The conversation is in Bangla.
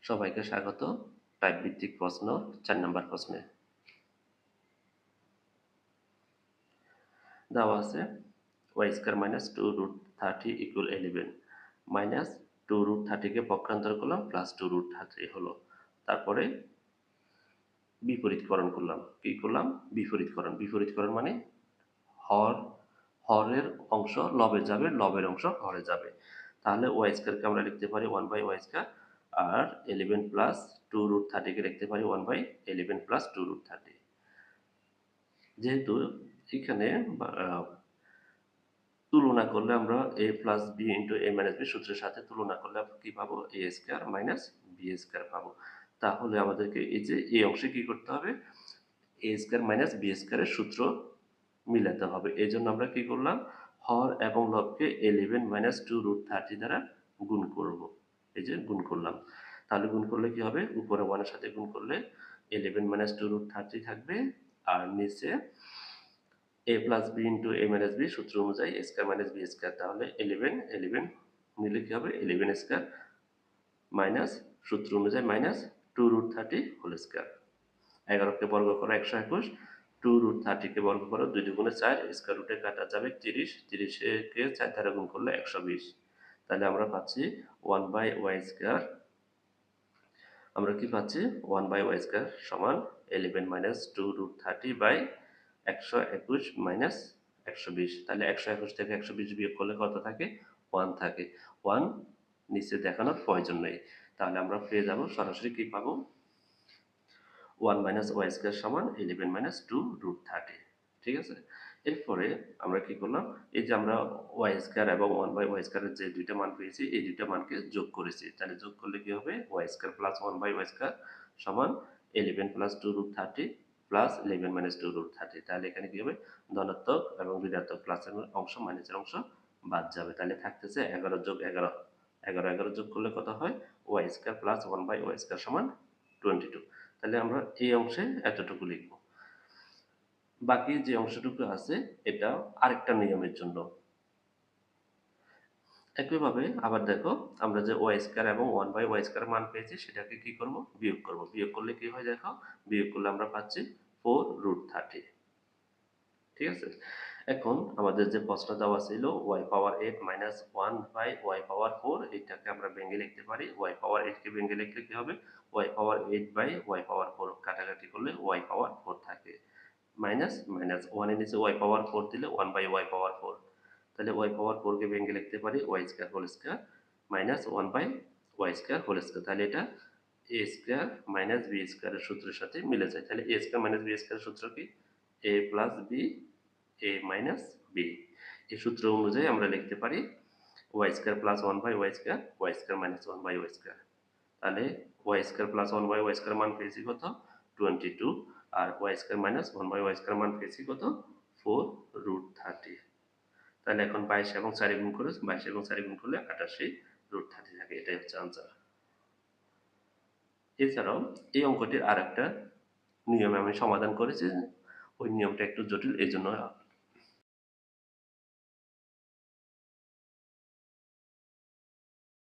সবাইকে স্বাগত। টাইপ ভিত্তিক প্রশ্ন 4 নম্বর প্রশ্নে দেওয়া আছে y square minus 2√30 equal 11 minus 2√30 কে পক্ষান্তর করলাম প্লাস 2√30 হলো। তারপরে বিপরীতকরণ করলাম। কি করলাম? বিপরীতকরণ মানে হরের অংশ লবে যাবে, লবের অংশ হরে যাবে। তাহলে y স্কয়ারকে আমরা লিখতে পারি 1/y স্কয়ার, আর 11 প্লাস 2√30 কে লিখতে পারি 1/11 প্লাস 2√30। যেহেতু এখানে তুলনা করলে আমরা a plus B into a minus B সূত্রের সাথে তুলনা করলে আমরা কি পাবো? a square minus B square পাবো। তাহলে আমাদেরকে এই যে এই অংশে কি করতে হবে? a স্কয়ার মাইনাস বি স্কয়ারের সূত্র মিলাতে হবে। এই জন্য আমরা কি করলাম? হর এবং লবকে 11 মাইনাস 2√30 দ্বারা গুণ করব। এই যে গুণ করলাম। তাহলে গুণ করলে কি হবে? উপরে 1 এর সাথে গুণ করলে 11 মাইনাস 2√30 থাকবে, আর নিচে a plus B into a minus B সূত্র অনুযায়ী a square minus B square. তাহলে 11 নিলে কি হবে? 11 স্কয়ার মাইনাস সূত্র অনুযায়ী মাইনাস 2√30 হোল স্কয়ার। 11 কে বর্গ করো 121, 2√30 কে বর্গ করো 2 দুগুণে 4, স্কয়ার রুটে কাটা যাবে 30, 30 কে 4 দ্বারা গুণ করলে 120। তাহলে আমরা পাচ্ছি 1/y স্কয়ার, আমরা কি পাচ্ছি? 1/y স্কয়ার সমান 11 মাইনাস 2√30 বাই 121 মাইনাস 120। তাহলে 121 থেকে 120 বিয়োগ করলে কত থাকে? 1 থাকে। 1 নিচে দেখানোর প্রয়োজন নেই। তাহলে আমরা পেয়ে যাব সরাসরি কি পাবো? 1 মাইনাস ওয়াই স্কয়ার সমান 11 মাইনাস 2√30। ঠিক আছে? এরপরে আমরা কি করলাম? এই যে আমরা ওয়াই স্কয়ার এবং 1/y স্কয়ারের যে দুইটা মান পেয়েছি, এই দুইটা মানকে যোগ করেছি। তাহলে যোগ করলে কি হবে? Y square plus 1/y square সমান 11 প্লাস 2√30 প্লাস 11 মাইনাস 2√30। তাহলে এখানে কি হবে? ধনাত্মক এবং ঋণাত্মক প্লাসের অংশ মাইনাসের অংশ বাদ যাবে। তাহলে থাকতেছে 11 যোগ 11, 11 যোগ করলে কত হয়? Y square plus 1/y square সমান 22। তাহলে আমরা এই অংশে এতটুকু লিখব। বাকি যে অংশটুকু আছে এটা আরেকটা নিয়মের জন্য। একইভাবে আবার দেখো, আমরা যে ওয়াই স্কয়ার এবং 1/y স্কয়ার মান পেয়েছি সেটাকে কি করব? বিয়োগ করব। বিয়োগ করলে কি হয় দেখো? বিয়োগ করলে আমরা পাচ্ছি 4√30। ঠিক আছে? এখন আমাদের যে প্রশ্ন দেওয়া ছিল y পাওয়ার 8 মাইনাস 1/y পাওয়ার 4, এটাকে আমরা ভেঙে লিখতে পারি। y পাওয়ার 8 কে ভেঙে লিখলে কি হবে? y পাওয়ার 8/y পাওয়ার 4 কাটাকাটি করলে y পাওয়ার 4 থাকে। মাইনাস মাইনাস 1 এর নিচে y পাওয়ার 4 দিলে 1/y পাওয়ার 4। তাহলে y পাওয়ার 4 কে ভেঙে লিখতে পারি y square whole square minus 1/y square whole square. তাহলে এটা a স্কয়ার মাইনাস b স্কয়ারের সূত্রের সাথে মিলে যায়। তাহলে a স্কয়ার মাইনাস b স্কয়ারের সূত্র কি? a plus b a minus b। এই সূত্র অনুযায়ী আমরা লিখতে পারি y square plus 1/y square, y square minus 1/y square. তাহলে y square plus 1/y square মান পেয়েছি কত? 22, আর y square minus 1/y square মান পেয়েছি কত? 4√30। তাহলে এখন 22 এবং 4 গুণ করে 22 এবং 4 গুণ করলে 88√30 থাকে। এটাই হচ্ছে আনসার। এছাড়াও এই অঙ্কটির আরেকটা নিয়মে আমি সমাধান করেছি। ওই নিয়মটা একটু জটিল, এই জন্য